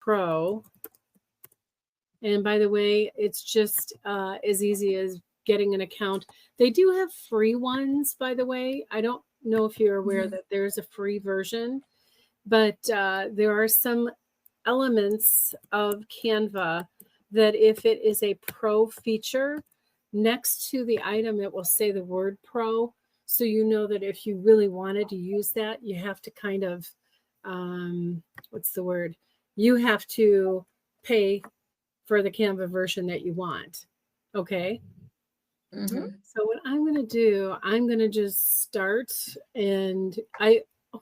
Pro. And by the way, it's just as easy as getting an account. They do have free ones, by the way. I don't know if you're aware that there's a free version, but there are some elements of Canva that if it is a pro feature, next to the item, it will say the word pro. So you know that if you really wanted to use that, you have to kind of, what's the word? You have to pay for the Canva version that you want. Okay. So what I'm going to do, I'm going to just start, and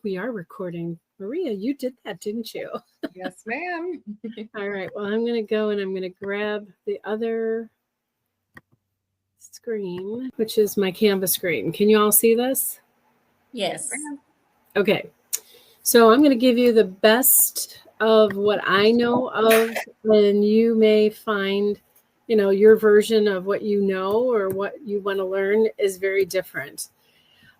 we are recording. Maria, you did that, didn't you? Yes, ma'am. All right. Well, I'm going to go and I'm going to grab the other screen, which is my Canva screen. Can you all see this? Yes. Okay. So I'm going to give you the best of what I know of, and you may find, you know, your version of what you know or what you want to learn is very different.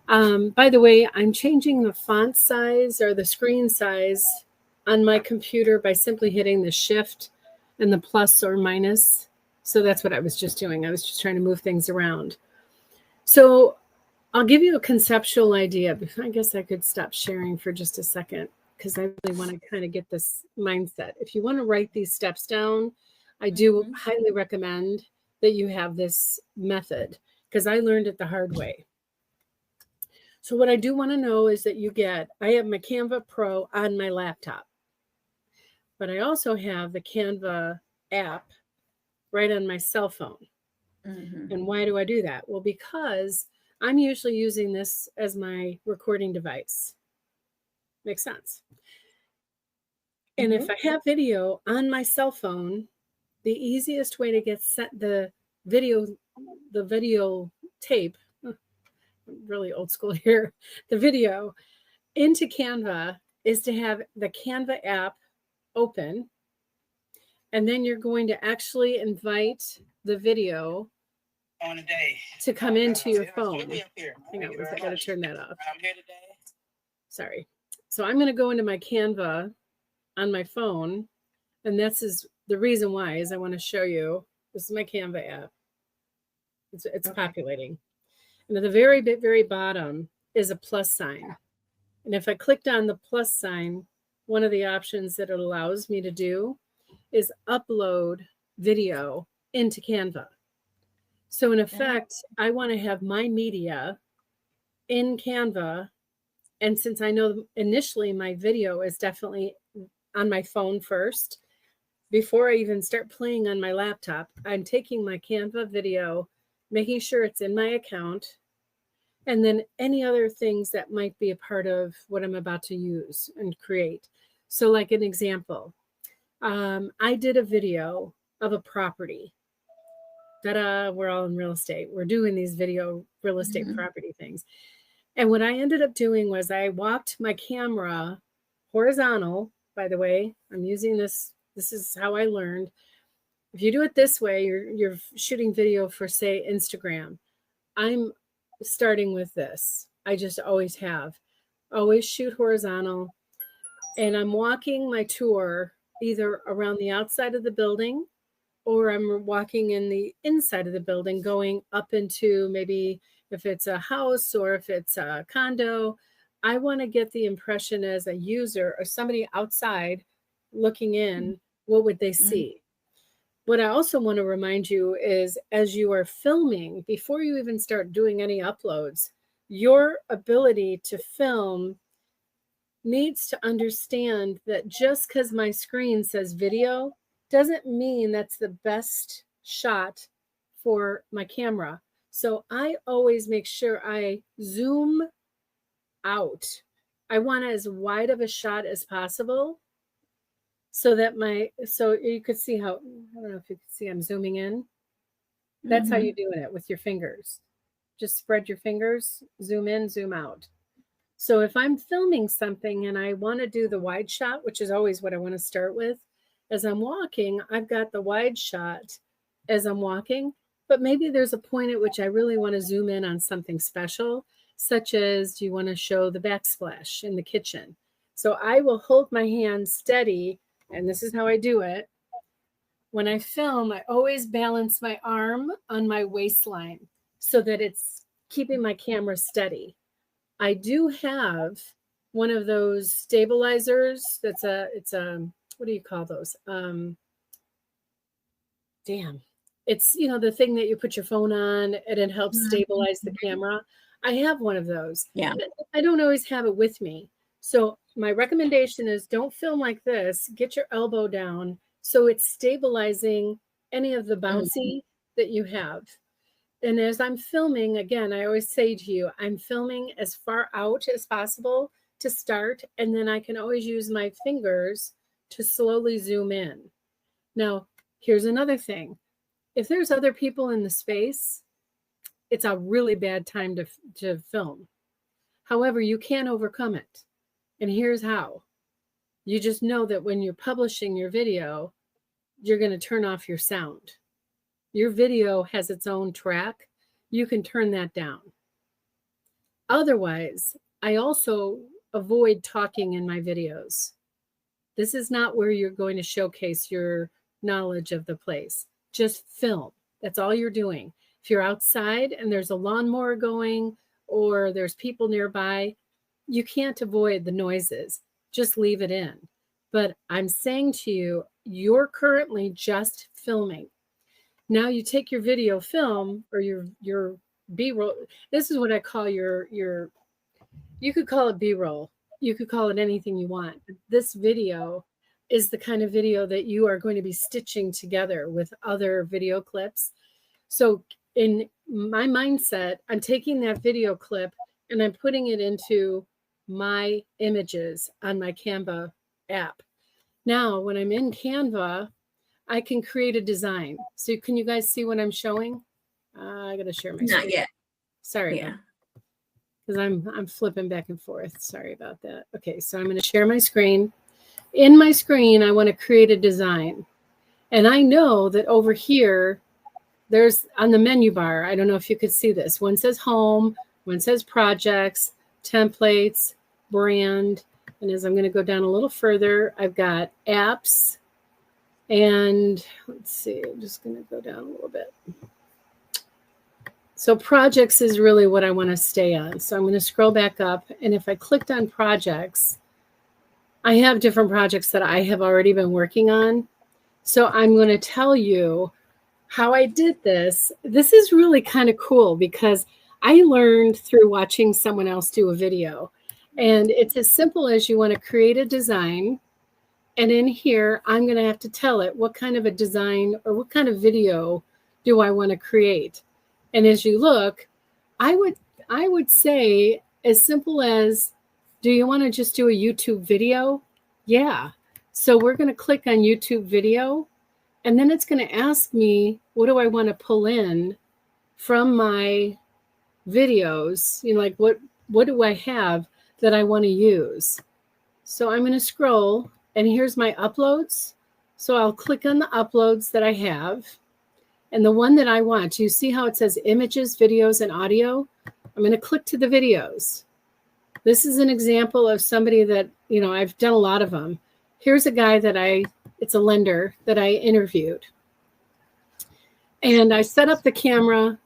By the way, I'm changing the font size or the screen size on my computer by simply hitting the shift and the plus or minus. So that's what I was just doing. I was just trying to move things around. So I'll give you a conceptual idea. I guess I could stop sharing for just a second because I really want to kind of get this mindset. If you want to write these steps down, I do highly recommend that you have this method because I learned it the hard way. So what I do want to know is that I have my Canva Pro on my laptop, but I also have the Canva app right on my cell phone. And why do I do that? Well, because I'm usually using this as my recording device. Makes sense. And if I have video on my cell phone, the easiest way to get the video tape, really old school here, the video into Canva is to have the Canva app open. And then you're going to actually invite the video on a day to come into your phone. Hang on, I got to turn that off. I'm here today. Sorry. So I'm going to go into my Canva on my phone. And this is the reason why is I want to show you. This is my Canva app. It's populating. And at the very bottom is a plus sign. And if I clicked on the plus sign, one of the options that it allows me to do is upload video into Canva. So in effect, I want to have my media in Canva. And since I know initially my video is definitely on my phone first, before I even start playing on my laptop, I'm taking my Canva video, making sure it's in my account, and then any other things that might be a part of what I'm about to use and create. So like an example, I did a video of a property. Ta-da, we're all in real estate. We're doing these video real estate property things. And what I ended up doing was I walked my camera horizontal. By the way, I'm using this. This is how I learned. If you do it this way, you're shooting video for, say, Instagram. I'm starting with this. I just always have. Always shoot horizontal. And I'm walking my tour either around the outside of the building or I'm walking in the inside of the building, going up into maybe if it's a house or if it's a condo. I want to get the impression as a user or somebody outside looking in, what would they see? What I also want to remind you is as you are filming, before you even start doing any uploads, your ability to film needs to understand that just because my screen says video doesn't mean that's the best shot for my camera. So I always make sure I zoom out. I want as wide of a shot as possible so that so you could see how, I don't know if you can see, I'm zooming in. That's how you're doing it with your fingers. Just spread your fingers, zoom in, zoom out. So if I'm filming something and I want to do the wide shot, which is always what I want to start with, as I'm walking, I've got the wide shot as I'm walking, but maybe there's a point at which I really want to zoom in on something special, such as do you want to show the backsplash in the kitchen? So I will hold my hand steady and this is how I do it. When I film, I always balance my arm on my waistline so that it's keeping my camera steady. I do have one of those stabilizers. It's a, what do you call those? It's, the thing that you put your phone on and it helps stabilize the camera. I have one of those. Yeah. I don't always have it with me. So my recommendation is don't film like this. Get your elbow down so it's stabilizing any of the bouncy that you have. And as I'm filming, again, I always say to you, I'm filming as far out as possible to start, and then I can always use my fingers to slowly zoom in. Now, here's another thing. If there's other people in the space, it's a really bad time to film. However, you can overcome it. And here's how. You just know that when you're publishing your video, you're going to turn off your sound. Your video has its own track. You can turn that down. Otherwise, I also avoid talking in my videos. This is not where you're going to showcase your knowledge of the place. Just film. That's all you're doing. If you're outside and there's a lawnmower going or there's people nearby, you can't avoid the noises. Just leave it in. But I'm saying to you, you're currently just filming. Now you take your video film or your B-roll. This is what I call your you could call it B-roll. You could call it anything you want. This video is the kind of video that you are going to be stitching together with other video clips. So in my mindset, I'm taking that video clip and I'm putting it into my images on my Canva app. Now, when I'm in Canva, I can create a design. So can you guys see what I'm showing? I got to share my screen. Not yet. Sorry. Yeah. Because I'm flipping back and forth. Sorry about that. Okay, so I'm going to share my screen. In my screen, I want to create a design. And I know that over here, there's on the menu bar, I don't know if you could see this. One says home, one says projects, templates, brand. And as I'm going to go down a little further, I've got apps. And let's see, I'm just going to go down a little bit. So projects is really what I want to stay on. So I'm going to scroll back up. And if I clicked on projects, I have different projects that I have already been working on. So I'm going to tell you how I did this. This is really kind of cool because I learned through watching someone else do a video. And it's as simple as you want to create a design. And in here, I'm going to have to tell it what kind of a design or what kind of video do I want to create. And as you look, I would say as simple as, do you want to just do a YouTube video? Yeah. So we're going to click on YouTube video, and then it's going to ask me, what do I want to pull in from my videos? Like what do I have that I want to use? So I'm going to scroll, and here's my uploads. So I'll click on the uploads that I have. And the one that I want, you see how it says images, videos, and audio? I'm going to click to the videos. This is an example of somebody that, I've done a lot of them. Here's a guy that it's a lender that I interviewed. And I set up the camera.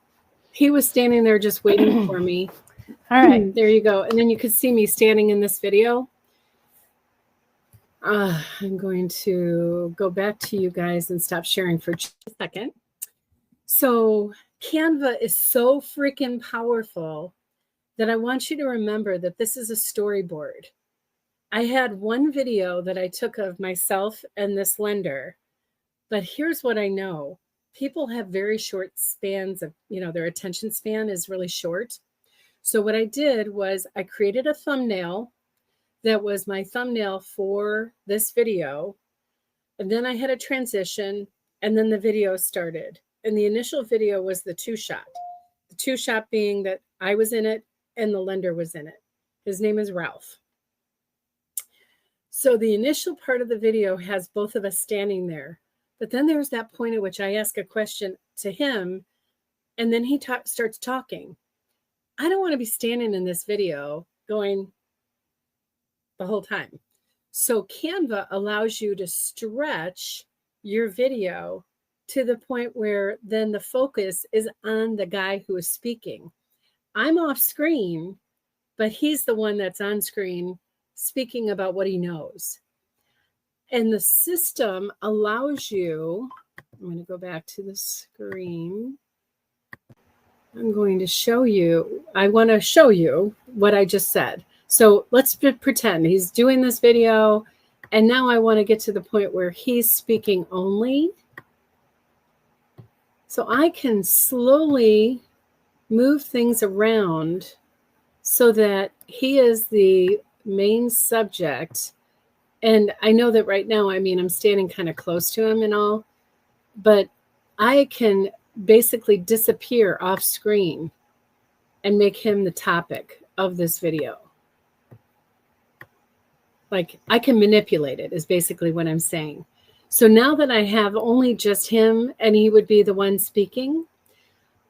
He was standing there just waiting for me. All right, there you go. And then you could see me standing in this video. I'm going to go back to you guys and stop sharing for just a second. So Canva is so freaking powerful that I want you to remember that this is a storyboard. I had one video that I took of myself and this lender, but here's what I know. People have very short spans of, their attention span is really short. So what I did was I created a thumbnail that was my thumbnail for this video. And then I had a transition, and then the video started. And the initial video was the two-shot. The two-shot being that I was in it and the lender was in it. His name is Ralph. So the initial part of the video has both of us standing there. But then there's that point at which I ask a question to him, and then he starts talking. I don't want to be standing in this video going the whole time. So Canva allows you to stretch your video to the point where then the focus is on the guy who is speaking. I'm off screen, but he's the one that's on screen speaking about what he knows. And the system allows you, I'm going to go back to the screen. I'm going to show you, I want to show you what I just said. So let's pretend he's doing this video, and now I want to get to the point where he's speaking only. So I can slowly move things around so that he is the main subject. And I know that right now, I mean, I'm standing kind of close to him and all, but I can basically disappear off screen and make him the topic of this video. Like, I can manipulate it is basically what I'm saying. So now that I have only just him and he would be the one speaking,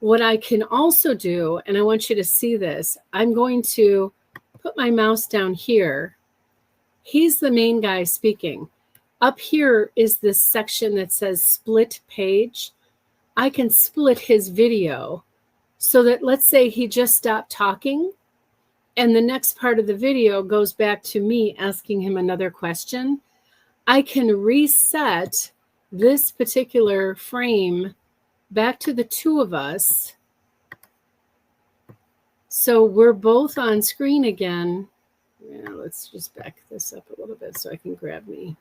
what I can also do, and I want you to see this, I'm going to put my mouse down here. He's the main guy speaking. Up here is this section that says split page. I can split his video so that, let's say he just stopped talking and the next part of the video goes back to me asking him another question. I can reset this particular frame back to the two of us. So we're both on screen again. Yeah, let's just back this up a little bit so I can grab me.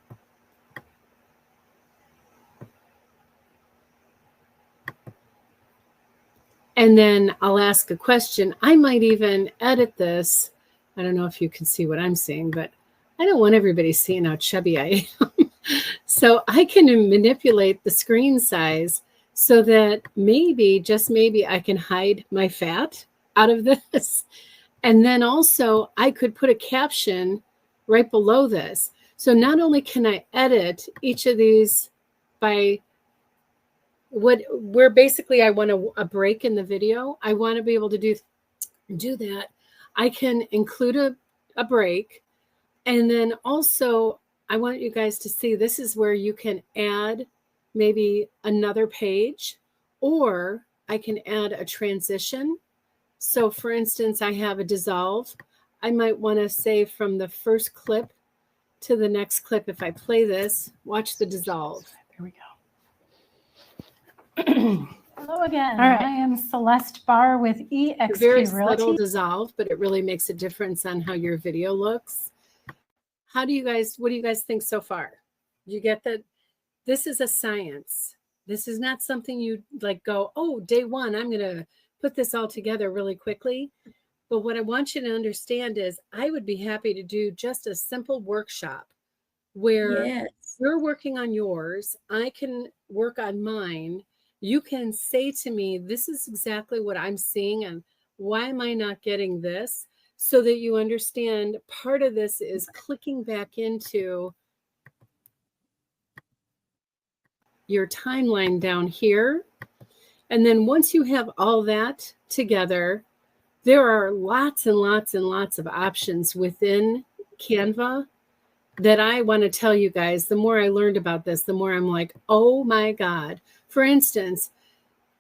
And then I'll ask a question. I might even edit this. I don't know if you can see what I'm seeing, but I don't want everybody seeing how chubby I am. So I can manipulate the screen size so that maybe, just maybe, I can hide my fat out of this. And then also I could put a caption right below this. So not only can I edit each of these by where basically I want a break in the video. I want to be able to do that. I can include a break. And then also I want you guys to see this is where you can add maybe another page, or I can add a transition. So for instance, I have a dissolve. I might want to say from the first clip to the next clip, if I play this, watch the dissolve. There we go. Hello again. All right. I am Celeste Barr with eXp Very Realty. subtle dissolve, but it really makes a difference on how your video looks. What do you guys think so far? You get that this is a science. This is not something you like go, oh, day one, I'm going to put this all together really quickly. But what I want you to understand is I would be happy to do just a simple workshop where you're working on yours. I can work on mine. You can say to me, this is exactly what I'm seeing and why am I not getting this? So that you understand part of this is clicking back into your timeline down here. And then once you have all that together, there are lots and lots and lots of options within Canva that I want to tell you guys. The more I learned about this, the more I'm like, oh my God. For instance,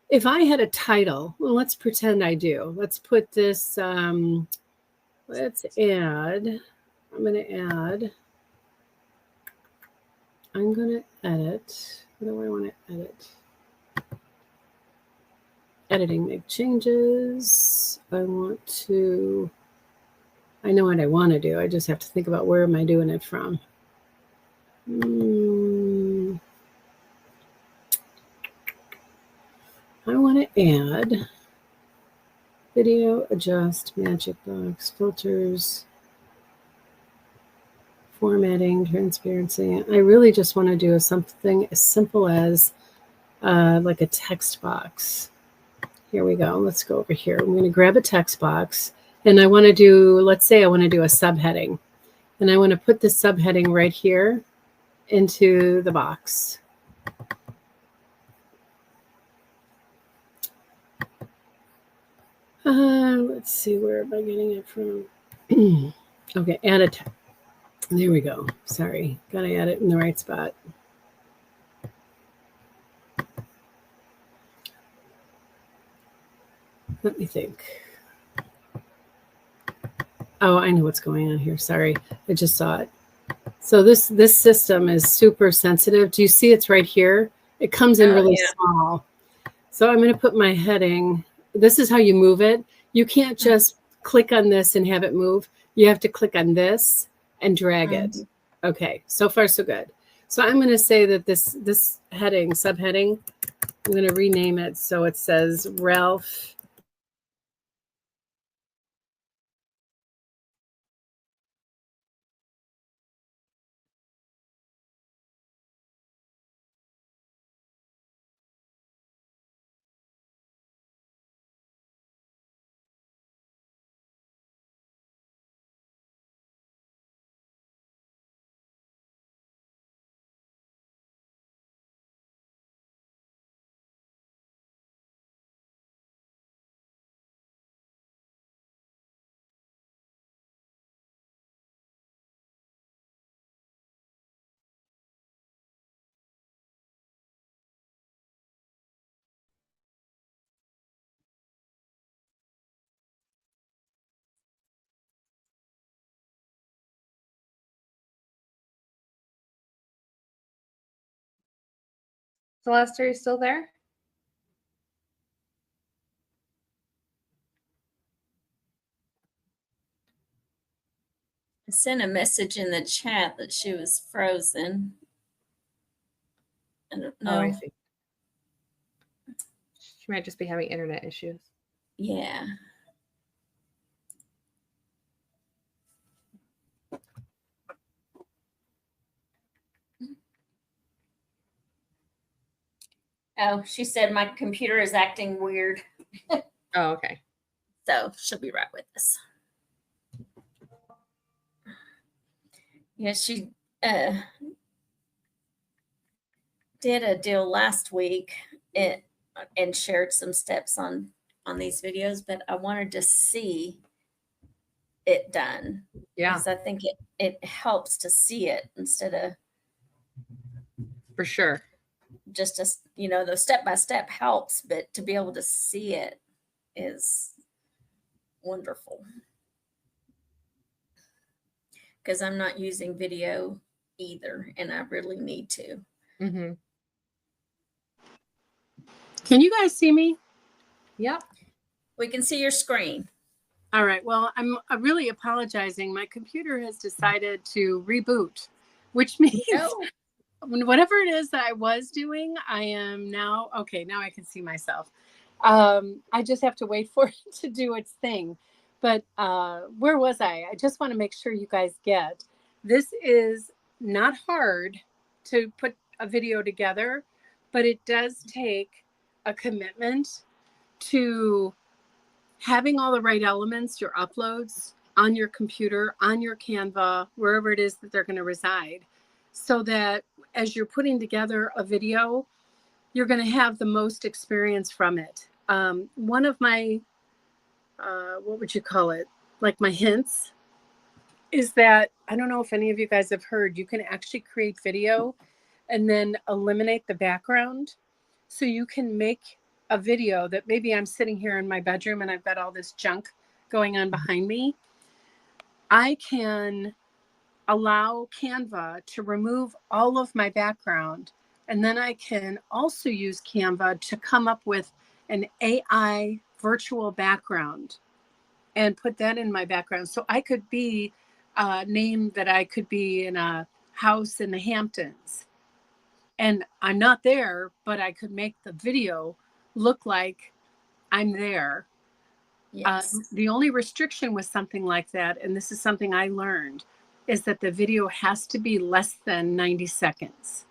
if I had a title, well, let's pretend I do. Let's put this, let's add, I'm going to edit. What do I want to edit? Editing, make changes. I know what I want to do. I just have to think about where am I doing it from. I want to add video, adjust, magic box, filters, formatting, transparency. I really just want to do something as simple as like a text box. Here we go. Let's go over here. I'm going to grab a text box and I want to do, let's say I want to do a subheading, and I want to put the subheading right here into the box. Let's see, where am I getting it from? Okay, add a text. There we go. Sorry, gotta add it in the right spot. Let me think. Oh, I know what's going on here. Sorry, I just saw it. So this system is super sensitive. Do you see it's right here? It comes in really small. So I'm going to put my heading. This is how you move it. You can't just click on this and have it move. You have to click on this and drag it. Okay, so far so good. So I'm going to say that this heading, subheading, I'm going to rename it so it says Ralph. Celeste, are you still there? I sent a message in the chat that she was frozen. I don't know. Oh, I see. She might just be having internet issues. Yeah. Oh, she said my computer is acting weird. Oh, okay. So she'll be right with us. Yeah, she did a deal last week and shared some steps on these videos, but I wanted to see it done. Yeah, Because I think it helps to see it instead of for sure. just the step by step helps, but to be able to see it is wonderful. Because I'm not using video either, and I really need to. Mm-hmm. Can you guys see me? Yep. We can see your screen. All right. Well, I'm really apologizing. My computer has decided to reboot, which means whatever it is that I was doing, I am now. Okay, now I can see myself. I just have to wait for it to do its thing. But where was I? I just want to make sure you guys get this is not hard to put a video together, but it does take a commitment to having all the right elements, your uploads on your computer, on your Canva, wherever it is that they're going to reside, so that as you're putting together a video, you're going to have the most experience from it. One of my, what would you call it? Like my hints is that, I don't know if any of you guys have heard, you can actually create video and then eliminate the background. So you can make a video that maybe I'm sitting here in my bedroom and I've got all this junk going on behind me. I can allow Canva to remove all of my background. And then I can also use Canva to come up with an AI virtual background and put that in my background. So I could be named that I could be in a house in the Hamptons. And I'm not there, but I could make the video look like I'm there. Yes. The only restriction with something like that, and this is something I learned, is that the video has to be less than 90 seconds.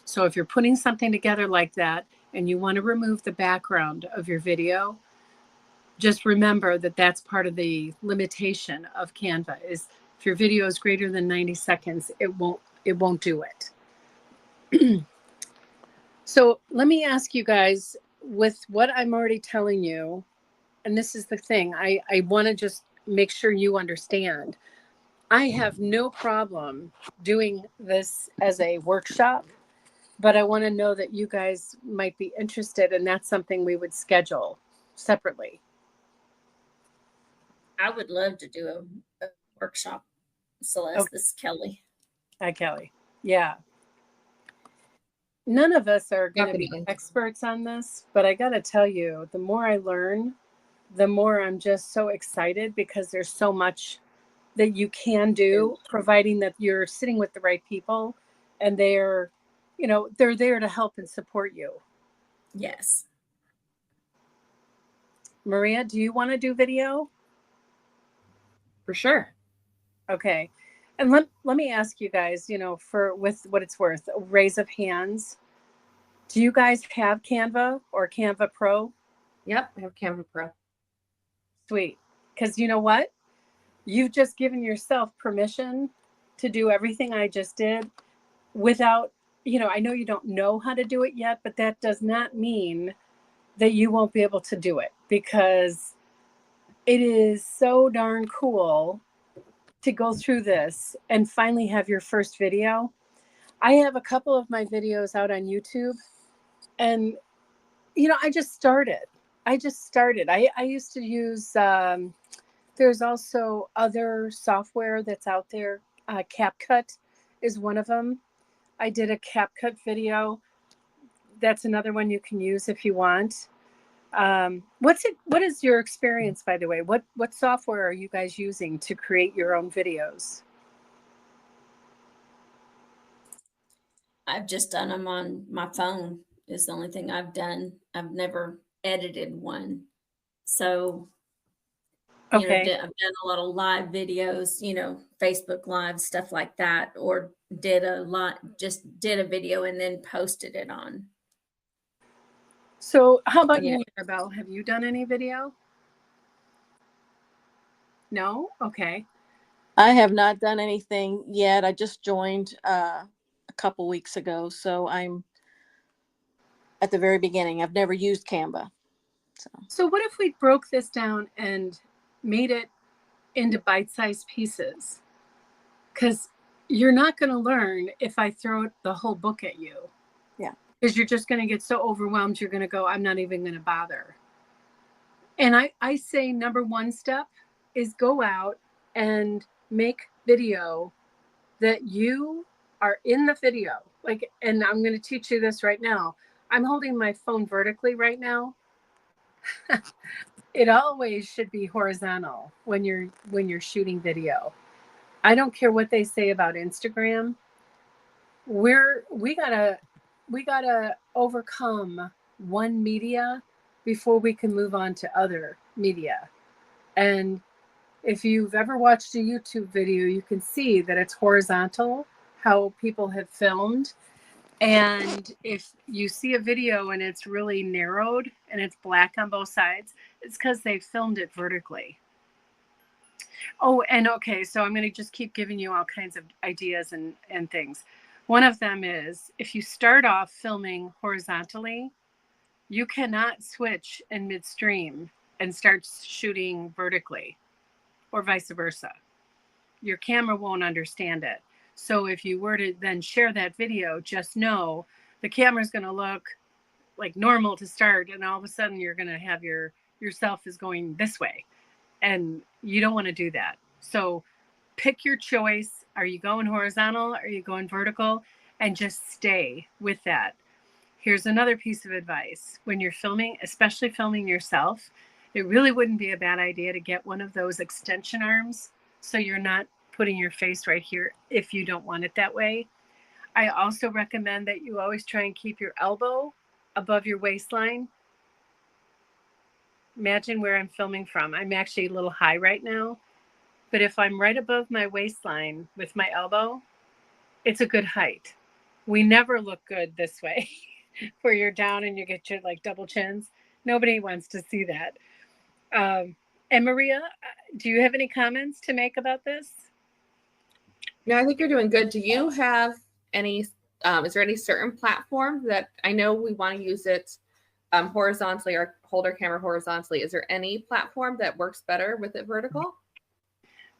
So if you're putting something together like that and you want to remove the background of your video, just remember that that's part of the limitation of Canva is if your video is greater than 90 seconds, it won't do it. So let me ask you guys, with what I'm already telling you, and this is the thing, I want to just make sure you understand. I have no problem doing this as a workshop, but I want to know that you guys might be interested, and that's something we would schedule separately. I would love to do a workshop. Celeste, Okay. this is Kelly. Hi, Kelly. Yeah. None of us are going to be Definitely. experts on this, but I got to tell you, the more I learn, the more I'm just so excited because there's so much that you can do, providing that you're sitting with the right people and they're, they're there to help and support you. Yes. Maria, do you want to do video? For sure. Okay. And let me ask you guys, for with what it's worth, a raise of hands. Do you guys have Canva or Canva Pro? Yep. I have Canva Pro. Sweet. Because you know what? You've just given yourself permission to do everything I just did without, I know you don't know how to do it yet, but that does not mean that you won't be able to do it, because it is so darn cool to go through this and finally have your first video. I have a couple of my videos out on YouTube, and I just started. I used to use there's also other software that's out there. CapCut is one of them. I did a CapCut video. That's another one you can use if you want. What is your experience, by the way? What software are you guys using to create your own videos? I've just done them on my phone is the only thing I've done. I've never edited one. So, Okay. I've done a lot of live videos, Facebook Live, stuff like that, or just did a video and then posted it on. So how about Yeah. you, Annabelle? Have you done any video? No? Okay. I have not done anything yet. I just joined a couple weeks ago, so I'm at the very beginning. I've never used Canva. So what if we broke this down and made it into bite-sized pieces? Because you're not going to learn if I throw the whole book at you. Yeah. Because you're just going to get so overwhelmed, you're going to go, I'm not even going to bother. And I say number one step is go out and make video that you are in the video. And I'm going to teach you this right now. I'm holding my phone vertically right now. It always should be horizontal when you're shooting video. I don't care what they say about Instagram. We gotta overcome one media before we can move on to other media. And if you've ever watched a YouTube video, you can see that it's horizontal, how people have filmed. And if you see a video and it's really narrowed and it's black on both sides, it's because they filmed it vertically. Oh, and okay, so I'm going to just keep giving you all kinds of ideas and things. One of them is if you start off filming horizontally, you cannot switch in midstream and start shooting vertically, or vice versa. Your camera won't understand it. So if you were to then share that video, just know the camera's going to look like normal to start, and all of a sudden you're going to have yourself is going this way, and you don't want to do that. So pick your choice. Are you going horizontal? Are you going vertical? And just stay with that. Here's another piece of advice. When you're filming, especially filming yourself, it really wouldn't be a bad idea to get one of those extension arms so you're not putting your face right here if you don't want it that way. I also recommend that you always try and keep your elbow above your waistline. Imagine where I'm filming from. I'm actually a little high right now, but if I'm right above my waistline with my elbow, it's a good height. We never look good this way where you're down and you get your double chins. Nobody wants to see that. And Maria, do you have any comments to make about this? No, I think you're doing good. Do you have any, is there any certain platform that I know we want to use it horizontally or hold our camera horizontally? Is there any platform that works better with it vertical?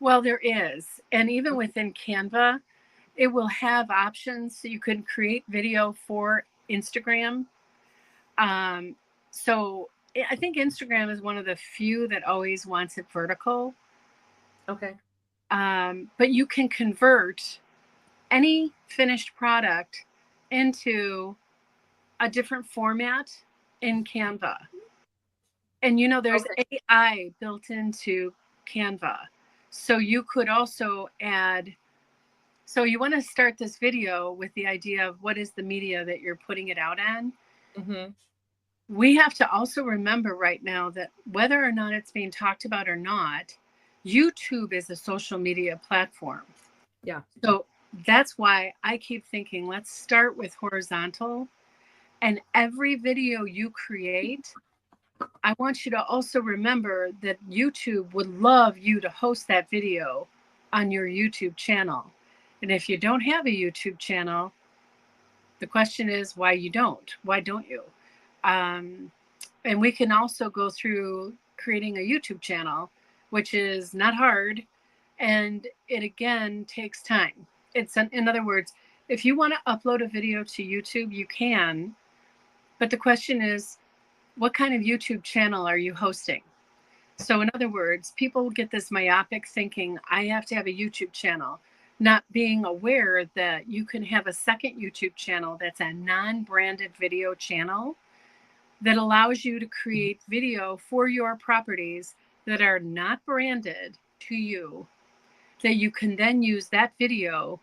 Well, there is. And even within Canva, it will have options so you can create video for Instagram. So I think Instagram is one of the few that always wants it vertical. Okay. But you can convert any finished product into a different format in Canva. And you know, there's Okay. AI built into Canva. So you could also add, so you want to start this video with the idea of what is the media that you're putting it out on. Mm-hmm. We have to also remember right now that whether or not it's being talked about or not, YouTube is a social media platform. Yeah. So that's why I keep thinking, let's start with horizontal. And every video you create, I want you to also remember that YouTube would love you to host that video on your YouTube channel. And if you don't have a YouTube channel, the question is why you don't. Why don't you? And we can also go through creating a YouTube channel, which is not hard. And it again takes time. In other words, if you want to upload a video to YouTube, you can. But the question is, what kind of YouTube channel are you hosting? So in other words, people get this myopic thinking, I have to have a YouTube channel, not being aware that you can have a second YouTube channel that's a non-branded video channel that allows you to create video for your properties that are not branded to you, that you can then use that video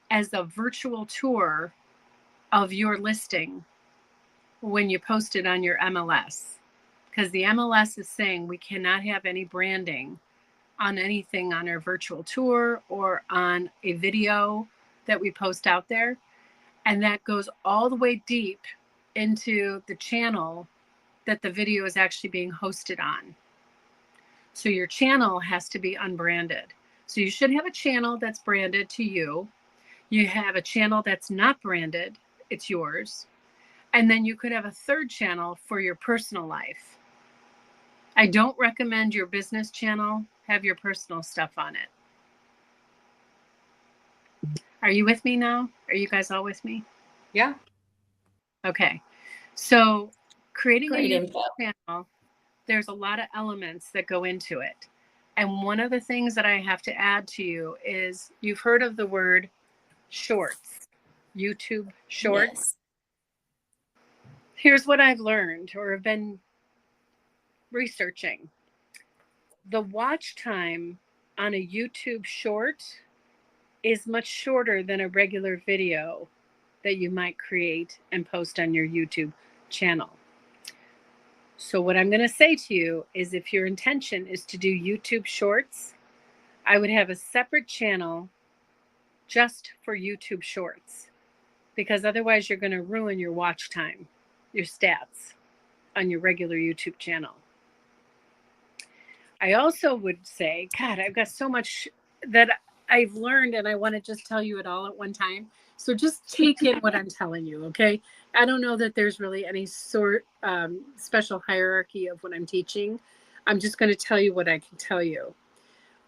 as a virtual tour of your listing when you post it on your MLS. Because the MLS is saying we cannot have any branding on anything on our virtual tour or on a video that we post out there. And that goes all the way deep into the channel that the video is actually being hosted on. So your channel has to be unbranded. So you should have a channel that's branded to you. You have a channel that's not branded, it's yours. And then you could have a third channel for your personal life. I don't recommend your business channel have your personal stuff on it. Are you with me now? Are you guys all with me? Yeah. Okay. So creating Great a info. YouTube channel, there's a lot of elements that go into it. And one of the things that I have to add to you is you've heard of the word shorts, YouTube shorts. Yes. Here's what I've learned or have been researching. The watch time on a YouTube short is much shorter than a regular video that you might create and post on your YouTube channel. So what I'm going to say to you is if your intention is to do YouTube shorts, I would have a separate channel just for YouTube shorts, because otherwise you're going to ruin your watch time, your stats on your regular YouTube channel. I also would say, God, I've got so much that I've learned and I want to just tell you it all at one time. So just take in what I'm telling you, okay? I don't know that there's really any sort special hierarchy of what I'm teaching. I'm just going to tell you what I can tell you.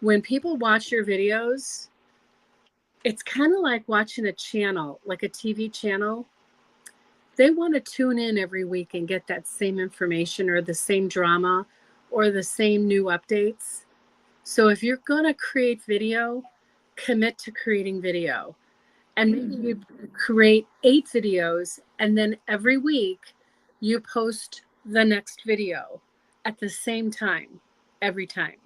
When people watch your videos, it's kind of like watching a channel, like a TV channel. They want to tune in every week and get that same information or the same drama or the same new updates. So if you're going to create video, commit to creating video. And maybe you create 8 videos and then every week you post the next video at the same time, every time.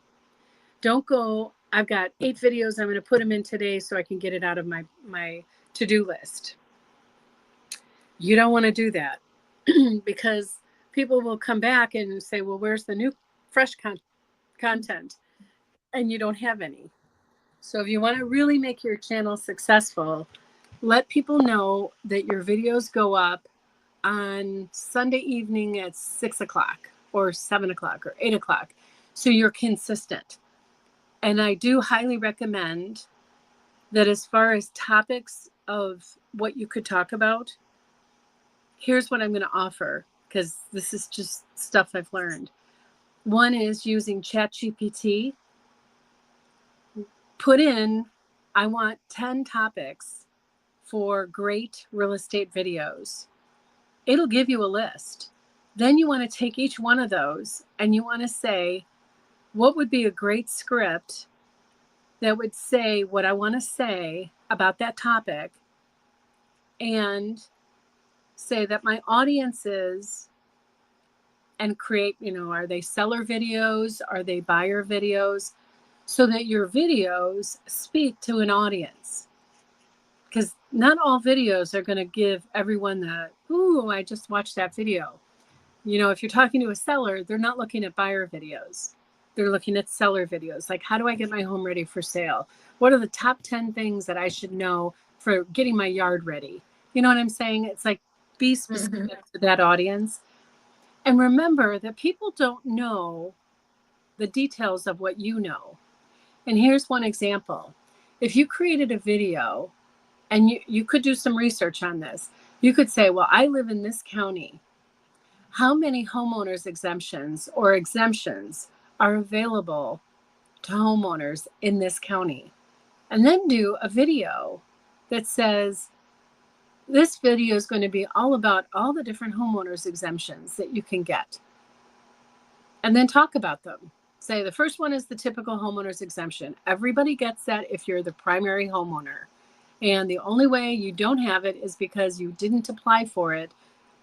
Don't go, I've got 8 videos, I'm going to put them in today so I can get it out of my to-do list. You don't want to do that because people will come back and say, well, where's the new fresh content? And you don't have any. So if you want to really make your channel successful, let people know that your videos go up on Sunday evening at 6 o'clock or 7 o'clock or 8 o'clock. So you're consistent. And I do highly recommend that as far as topics of what you could talk about, here's what I'm going to offer, because this is just stuff I've learned. One is using ChatGPT. put in, I want 10 topics for great real estate videos. It'll give you a list. Then you want to take each one of those and you want to say, what would be a great script that would say what I want to say about that topic, and say that my audiences, and create, are they seller videos? Are they buyer videos? So that your videos speak to an audience. Because not all videos are going to give everyone the, ooh, I just watched that video. If you're talking to a seller, they're not looking at buyer videos. They're looking at seller videos. Like, how do I get my home ready for sale? What are the top 10 things that I should know for getting my yard ready? You know what I'm saying? It's like, be specific to that audience. And remember that people don't know the details of what you know. And here's one example. If you created a video, and you could do some research on this, you could say, well, I live in this county. How many homeowners exemptions or exemptions are available to homeowners in this county? And then do a video that says, this video is going to be all about all the different homeowners exemptions that you can get. And then talk about them. Say the first one is the typical homeowners exemption. Everybody gets that if you're the primary homeowner. And the only way you don't have it is because you didn't apply for it.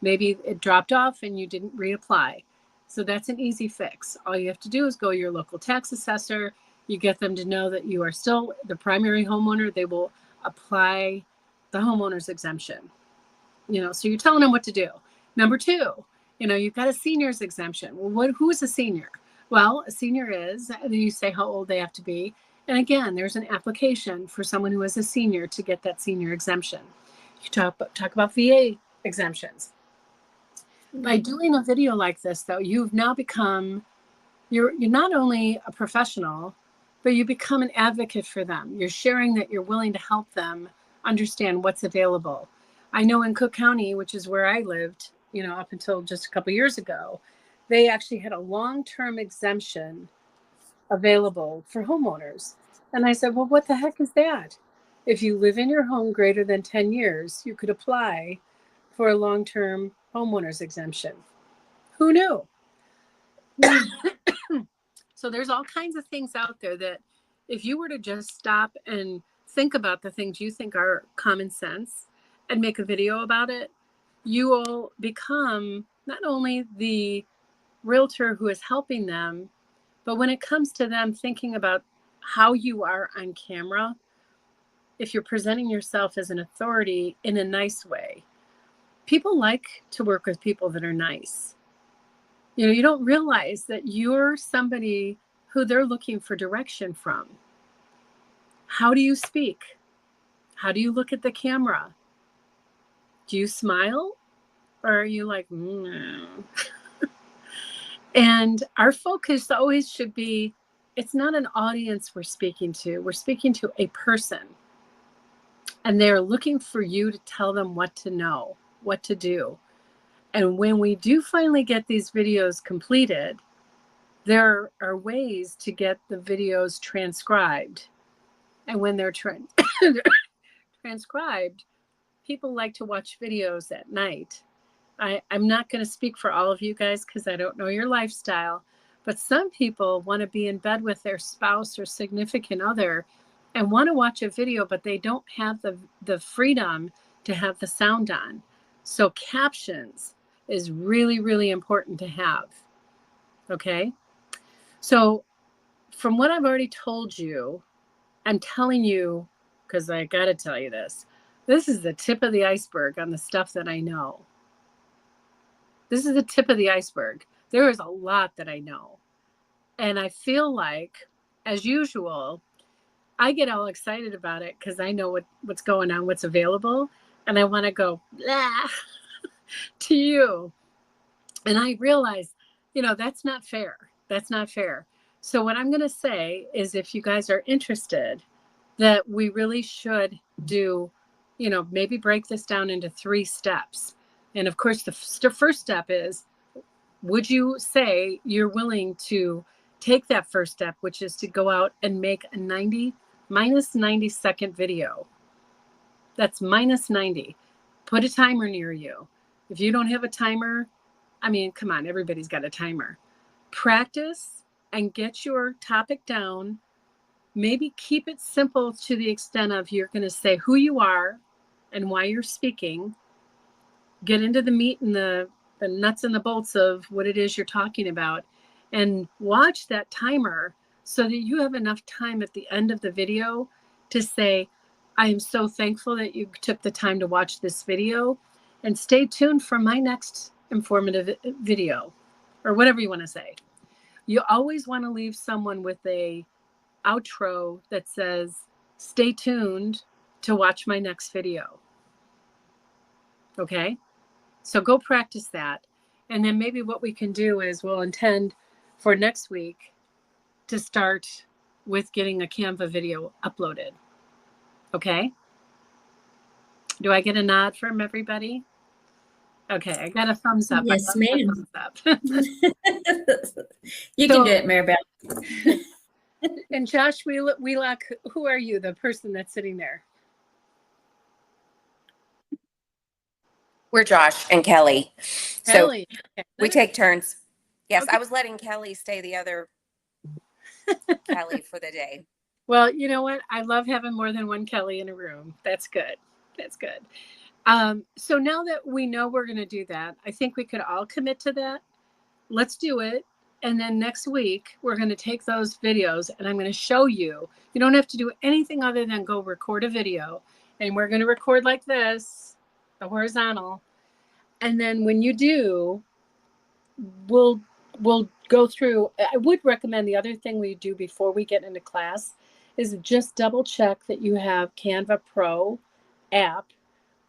Maybe it dropped off and you didn't reapply. So that's an easy fix. All you have to do is go to your local tax assessor. You get them to know that you are still the primary homeowner. They will apply the homeowner's exemption. So you're telling them what to do. Number two, you've got a senior's exemption. Well, who is a senior? Well, a senior is, and then you say how old they have to be. And again, there's an application for someone who is a senior to get that senior exemption. You talk about VA exemptions. By doing a video like this, though, you've now become, you're not only a professional, but you become an advocate for them. You're sharing that you're willing to help them understand what's available. I know in Cook County, which is where I lived, up until just a couple years ago, they actually had a long-term exemption available for homeowners. And I said, well, what the heck is that? If you live in your home greater than 10 years, you could apply for a long-term homeowners exemption. Who knew? So there's all kinds of things out there that if you were to just stop and think about the things you think are common sense and make a video about it, you will become not only the realtor who is helping them, but when it comes to them thinking about how you are on camera, if you're presenting yourself as an authority in a nice way, people like to work with people that are nice. You don't realize that you're somebody who they're looking for direction from. How do you speak? How do you look at the camera? Do you smile? Or are you like, no? And our focus always should be, it's not an audience we're speaking to. We're speaking to a person. And they're looking for you to tell them what to know, what to do. And when we do finally get these videos completed, there are ways to get the videos transcribed. And when they're transcribed, people like to watch videos at night. I'm not going to speak for all of you guys because I don't know your lifestyle, but some people want to be in bed with their spouse or significant other and want to watch a video, but they don't have the freedom to have the sound on. So captions is really, really important to have. Okay. So from what I've already told you, I'm telling you, because I got to tell you this is the tip of the iceberg on the stuff that I know. This is the tip of the iceberg. There is a lot that I know. And I feel like, as usual, I get all excited about it because I know what's going on, what's available. And I want to go blah to you. And I realize, that's not fair. That's not fair. So what I'm going to say is if you guys are interested, that we really should do, maybe break this down into 3 steps. And of course, the first step is, would you say you're willing to take that first step, which is to go out and make a 90 minus 90-second video. That's minus 90. Put a timer near you. If you don't have a timer, I mean, come on, everybody's got a timer. Practice and get your topic down. Maybe keep it simple to the extent of you're going to say who you are and why you're speaking. Get into the meat and the nuts and the bolts of what it is you're talking about, and watch that timer so that you have enough time at the end of the video to say, I am so thankful that you took the time to watch this video, and stay tuned for my next informative video, or whatever you want to say. You always want to leave someone with a outro that says, stay tuned to watch my next video. Okay? So go practice that. And then maybe what we can do is we'll intend for next week to start with getting a Canva video uploaded. Okay? Do I get a nod from everybody? Okay, I got a thumbs up. Yes, I love ma'am. the thumbs up. You So- can do it, Maribel. And Josh Wheelock, who are you, the person that's sitting there? We're Josh and Kelly. So Kelly. Okay. we take turns. Yes, Okay. I was letting Kelly stay the other Kelly for the day. Well, you know what? I love having more than one Kelly in a room. That's good. That's good. So now that we know we're going to do that, I think we could all commit to that. Let's do it. And then next week, we're going to take those videos and I'm going to show you. You don't have to do anything other than go record a video. And we're going to record like this, the horizontal. And then when you do, we'll go through. I would recommend the other thing we do before we get into class is just double check that you have Canva Pro app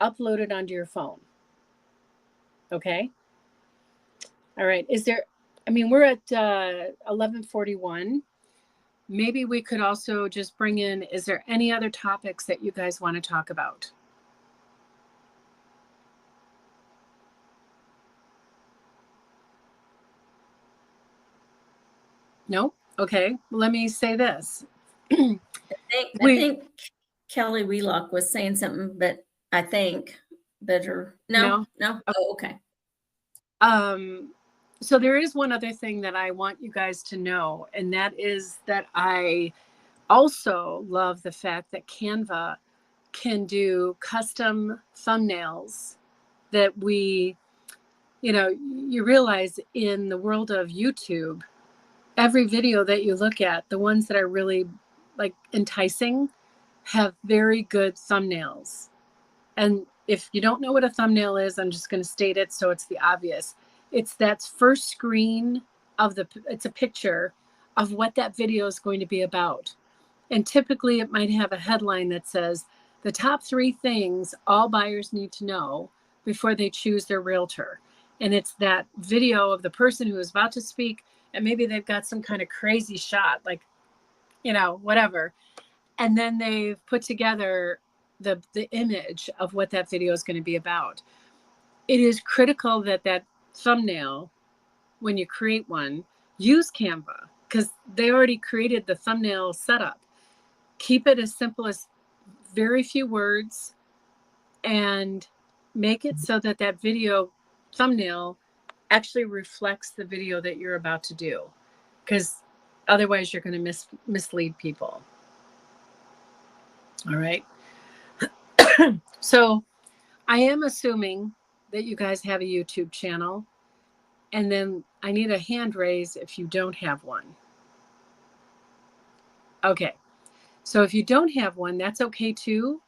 uploaded onto your phone. Okay. All right. We're at 11:41. Maybe we could also just bring in, is there any other topics that you guys want to talk about? No? Okay. Let me say this. I think Kelly Wheelock was saying something, but I think better. No. Oh, okay. So there is one other thing that I want you guys to know, and that is that I also love the fact that Canva can do custom thumbnails that you realize in the world of YouTube, every video that you look at, the ones that are really like enticing have very good thumbnails. And if you don't know what a thumbnail is, I'm just going to state it so it's the obvious. It's that first screen it's a picture of what that video is going to be about. And typically it might have a headline that says, the top 3 things all buyers need to know before they choose their realtor. And it's that video of the person who is about to speak, and maybe they've got some kind of crazy shot, like, whatever. And then they've put together the image of what that video is going to be about. It is critical that thumbnail, when you create one, use Canva, because they already created the thumbnail setup. Keep it as simple as very few words, and make it so that video thumbnail actually reflects the video that you're about to do, because otherwise you're going to mislead people. All right. So I am assuming that you guys have a YouTube channel, and then I need a hand raise if you don't have one. Okay. So if you don't have one, that's okay too.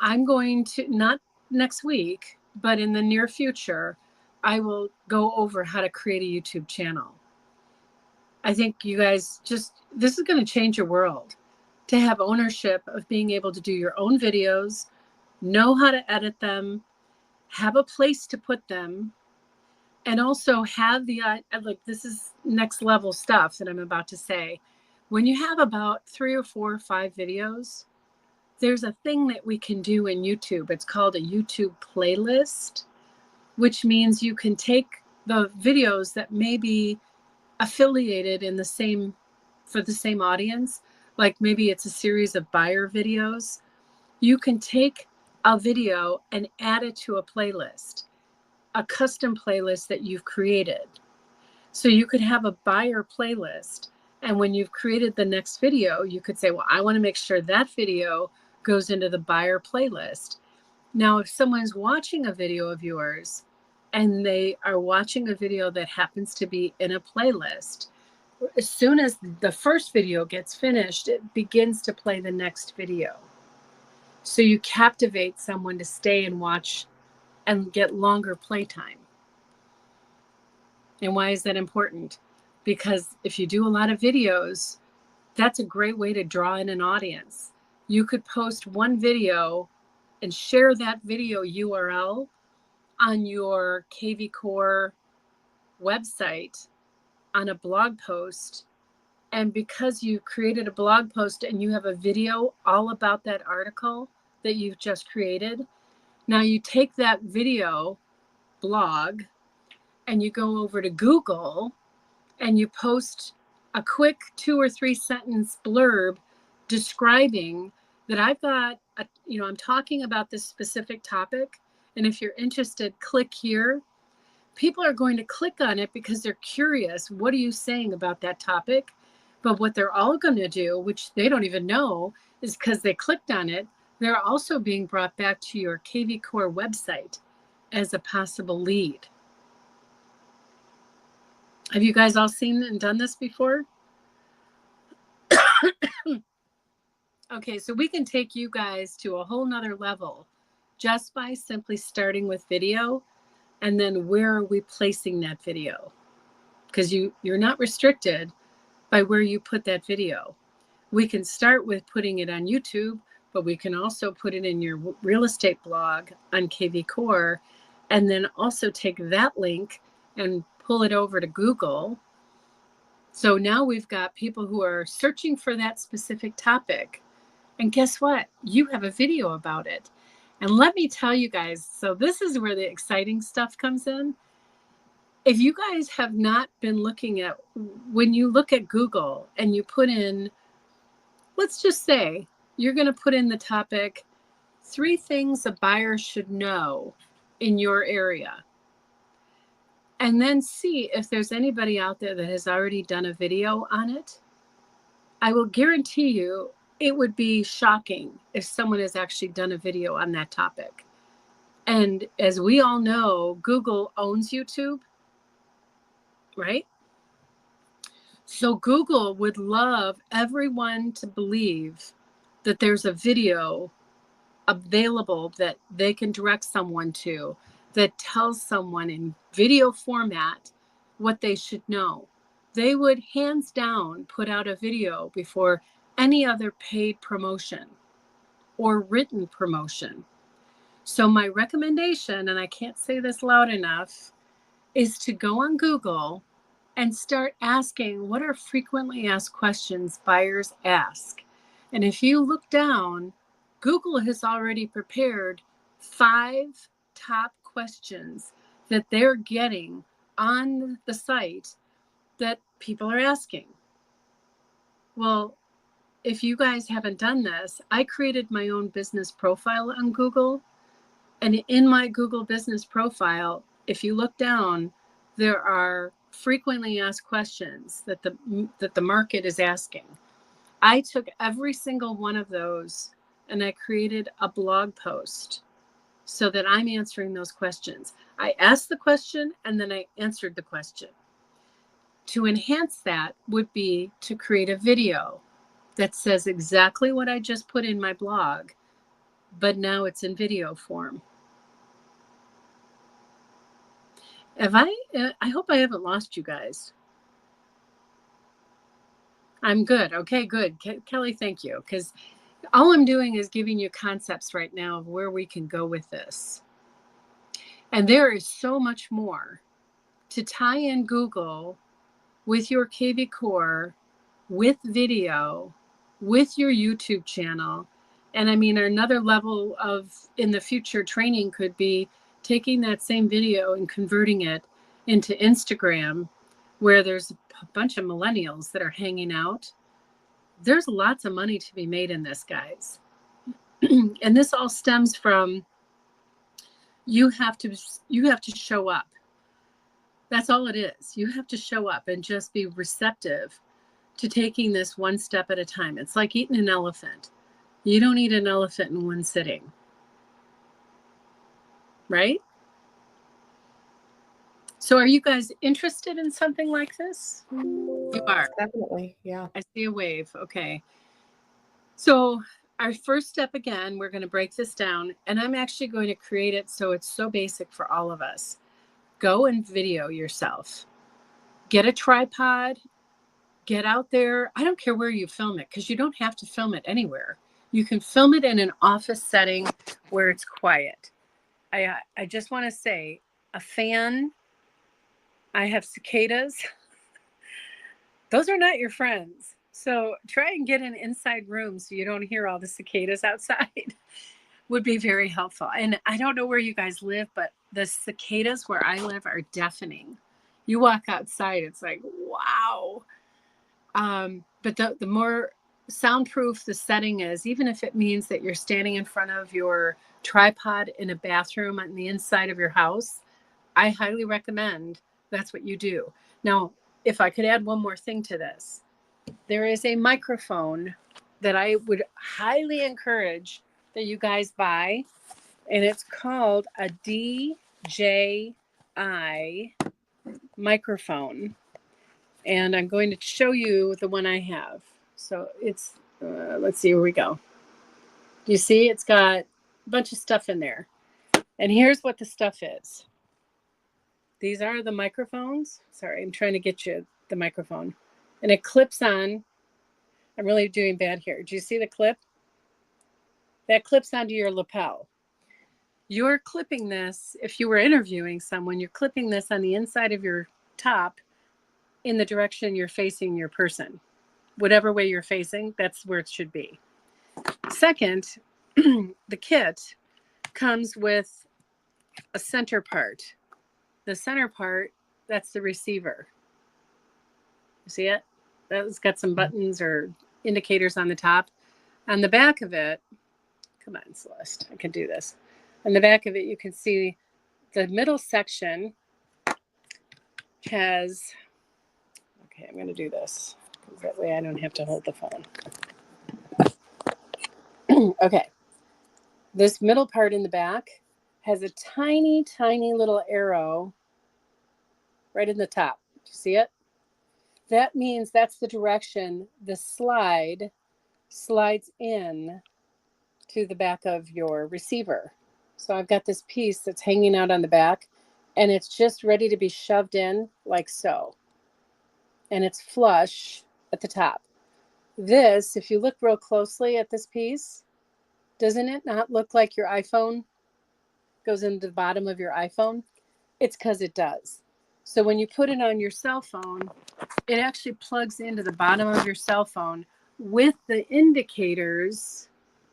I'm going to, not next week, but in the near future, I will go over how to create a YouTube channel. I think you guys this is going to change your world, to have ownership of being able to do your own videos, know how to edit them, have a place to put them, and also have this is next level stuff that I'm about to say. When you have about 3 or 4 or 5 videos, there's a thing that we can do in YouTube. It's called a YouTube playlist, which means you can take the videos that may be affiliated for the same audience, like maybe it's a series of buyer videos, you can take a video and add it to a playlist, a custom playlist that you've created. So you could have a buyer playlist. And when you've created the next video, you could say, well, I want to make sure that video goes into the buyer playlist. Now, if someone's watching a video of yours and they are watching a video that happens to be in a playlist, as soon as the first video gets finished, it begins to play the next video. So you captivate someone to stay and watch and get longer playtime. And why is that important? Because if you do a lot of videos, that's a great way to draw in an audience. You could post one video and share that video URL on your KV Core website on a blog post. And because you created a blog post and you have a video all about that article that you've just created, now you take that video blog and you go over to Google and you post a quick 2 or 3 sentence blurb describing that I've got, I'm talking about this specific topic. And if you're interested, click here. People are going to click on it because they're curious. What are you saying about that topic? But what they're all going to do, which they don't even know, is because they clicked on it, they're also being brought back to your KV Core website as a possible lead. Have you guys all seen and done this before? Okay, so we can take you guys to a whole nother level just by simply starting with video, and then where are we placing that video? Because you're not restricted by where you put that video. We can start with putting it on YouTube, but we can also put it in your real estate blog on KV Core, and then also take that link and pull it over to Google. So now we've got people who are searching for that specific topic. And guess what? You have a video about it. And let me tell you guys, so this is where the exciting stuff comes in. If you guys have not been looking at, when you look at Google and you put in, let's just say, you're going to put in the topic, 3 things a buyer should know in your area. And then see if there's anybody out there that has already done a video on it. I will guarantee you it would be shocking if someone has actually done a video on that topic. And as we all know, Google owns YouTube, right? So Google would love everyone to believe that there's a video available that they can direct someone to that tells someone in video format what they should know. They would hands down put out a video before any other paid promotion or written promotion. So my recommendation, and I can't say this loud enough, is to go on Google and start asking what are frequently asked questions buyers ask. And if you look down, Google has already prepared 5 top questions that they're getting on the site that people are asking. Well, if you guys haven't done this, I created my own business profile on Google. And in my Google business profile, if you look down, there are frequently asked questions that the market is asking. I took every single one of those and I created a blog post so that I'm answering those questions. I asked the question and then I answered the question. To enhance that would be to create a video that says exactly what I just put in my blog, but now it's in video form. I hope I haven't lost you guys. I'm good. Okay, good. Kelly, thank you. Because all I'm doing is giving you concepts right now of where we can go with this. And there is so much more to tie in Google with your KV Core, with video, with your YouTube channel. And I mean, another level of in the future training could be taking that same video and converting it into Instagram, where there's a bunch of millennials that are hanging out. there's lots of money to be made in this, guys. And this all stems from you have to show up. That's all it is. You have to show up and just be receptive to taking this one step at a time. It's like eating an elephant. You don't eat an elephant in one sitting, right? So are you guys interested in something like this? You are. Definitely. Yeah. I see a wave. Okay. So our first step, again, we're going to break this down, and I'm actually going to create it so it's so basic for all of us. Go and video yourself. Get a tripod. Get out there. I don't care where you film it, because you don't have to film it anywhere. You can film it in an office setting where it's quiet. I just want to say, a fan. I have cicadas. Those are not your friends. So try and get an inside room so you don't hear all the cicadas outside. Would be very helpful. And I don't know where you guys live, but the cicadas where I live are deafening. You walk outside, it's like, wow. But the more soundproof the setting is, even if it means that you're standing in front of your tripod in a bathroom on the inside of your house, I highly recommend that's what you do. Now, if I could add one more thing to this, there is a microphone that I would highly encourage that you guys buy, and it's called a DJI microphone. And I'm going to show you the one I have. So it's, let's see, here we go. You see, it's got a bunch of stuff in there. And here's what the stuff is. These are the microphones. Sorry, I'm trying to get you the microphone. And it clips on. I'm really doing bad here. Do you see the clip? That clips onto your lapel. You're clipping this, if you were interviewing someone, you're clipping this on the inside of your top in the direction you're facing your person. Whatever way you're facing, that's where it should be. Second, the kit comes with a center part. The center part, that's the receiver. You see it? That's got some buttons or indicators on the top. On the back of it, come on, Celeste, I can do this. On the back of it, you can see the middle section has, okay, I'm going to do this because that way I don't have to hold the phone. Okay. This middle part in the back has a tiny, tiny little arrow right in the top. Do you see it? That means that's the direction the slide slides in to the back of your receiver. So I've got this piece that's hanging out on the back, and it's just ready to be shoved in like so. And it's flush at the top. This, if you look real closely at this piece, doesn't it not look like your iPhone goes into the bottom of your iPhone? It's because it does. So when you put it on your cell phone, it actually plugs into the bottom of your cell phone with the indicators,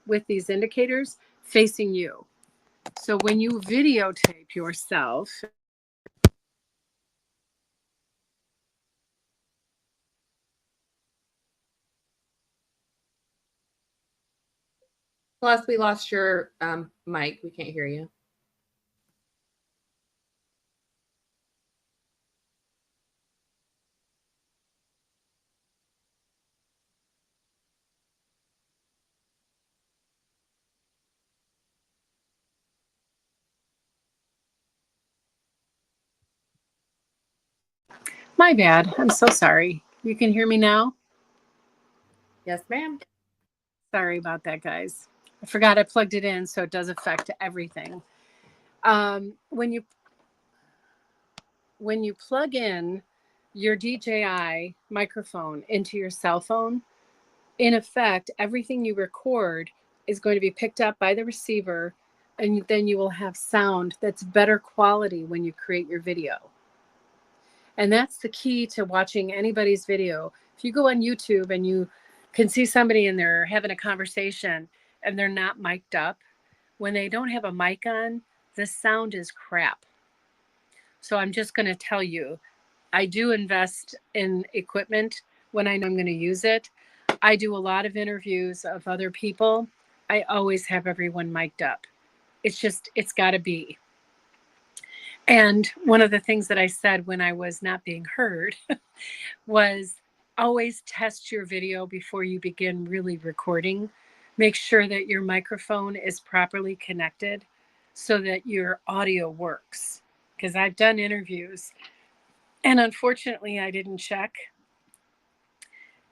with these indicators facing you. So when you videotape yourself, Plus, we lost your mic. We can't hear you. my bad, I'm so sorry. You can hear me now? Yes, ma'am. Sorry about that, guys. I forgot I plugged it in, so it does affect everything. When you plug in your DJI microphone into your cell phone, in effect, everything you record is going to be picked up by the receiver, and then you will have sound that's better quality when you create your video. And that's the key to watching anybody's video. If you go on YouTube and you can see somebody and they're having a conversation and they're not mic'd up, when they don't have a mic on, the sound is crap. So I'm just going to tell you, I do invest in equipment when I know I'm going to use it. I do a lot of interviews of other people. I always have everyone mic'd up. It's got to be. And one of the things that I said when I was not being heard was always test your video before you begin really recording. Make sure that your microphone is properly connected so that your audio works. Because I've done interviews and unfortunately I didn't check.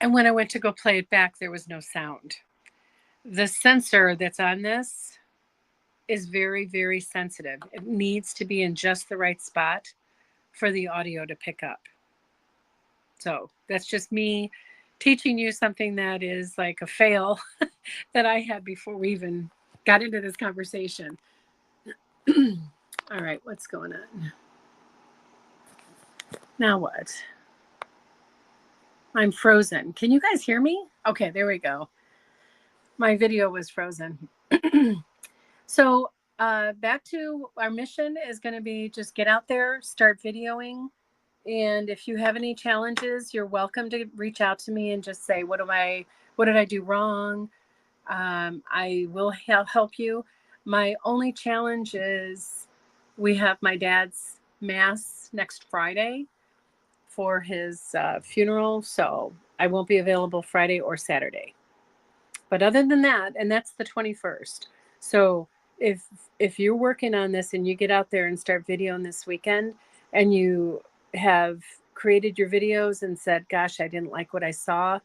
And when I went to go play it back, there was no sound. The sensor that's on this is very, very sensitive. It needs to be in just the right spot for the audio to pick up. So that's just me teaching you something that is like a fail that I had before we even got into this conversation. All right, what's going on? Now what? I'm frozen. Can you guys hear me? Okay, there we go. My video was frozen. So back to our mission is going to be just get out there, start videoing. And if you have any challenges, you're welcome to reach out to me and just say, what did I do wrong? I will help you. My only challenge is we have my dad's mass next Friday for his funeral. So I won't be available Friday or Saturday. But other than that, and that's the 21st. So if you're working on this and you get out there and start videoing this weekend and you have created your videos and said, gosh, I didn't like what I saw,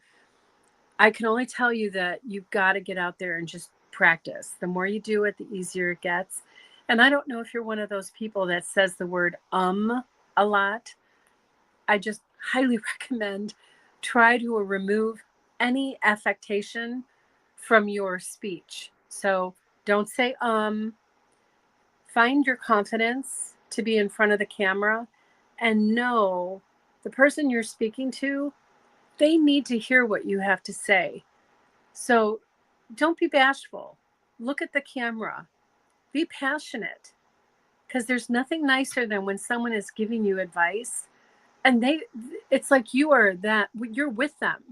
I can only tell you that you've got to get out there and just practice. The more you do it, the easier it gets. And I don't know if you're one of those people that says the word a lot. I just highly recommend try to remove any affectation from your speech. So don't say find your confidence to be in front of the camera and know the person you're speaking to, they need to hear what you have to say. So don't be bashful. Look at the camera. Be passionate, because there's nothing nicer than when someone is giving you advice and it's like you're with them.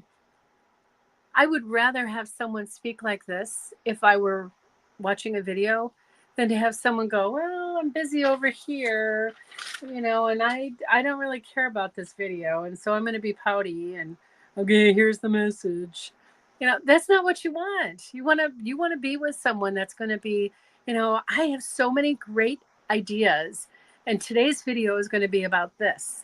I would rather have someone speak like this if I were watching a video than to have someone go, well, I'm busy over here, and I don't really care about this video. And so I'm going to be pouty and, okay, here's the message. That's not what you want. You want to be with someone that's going to be, I have so many great ideas. And today's video is going to be about this.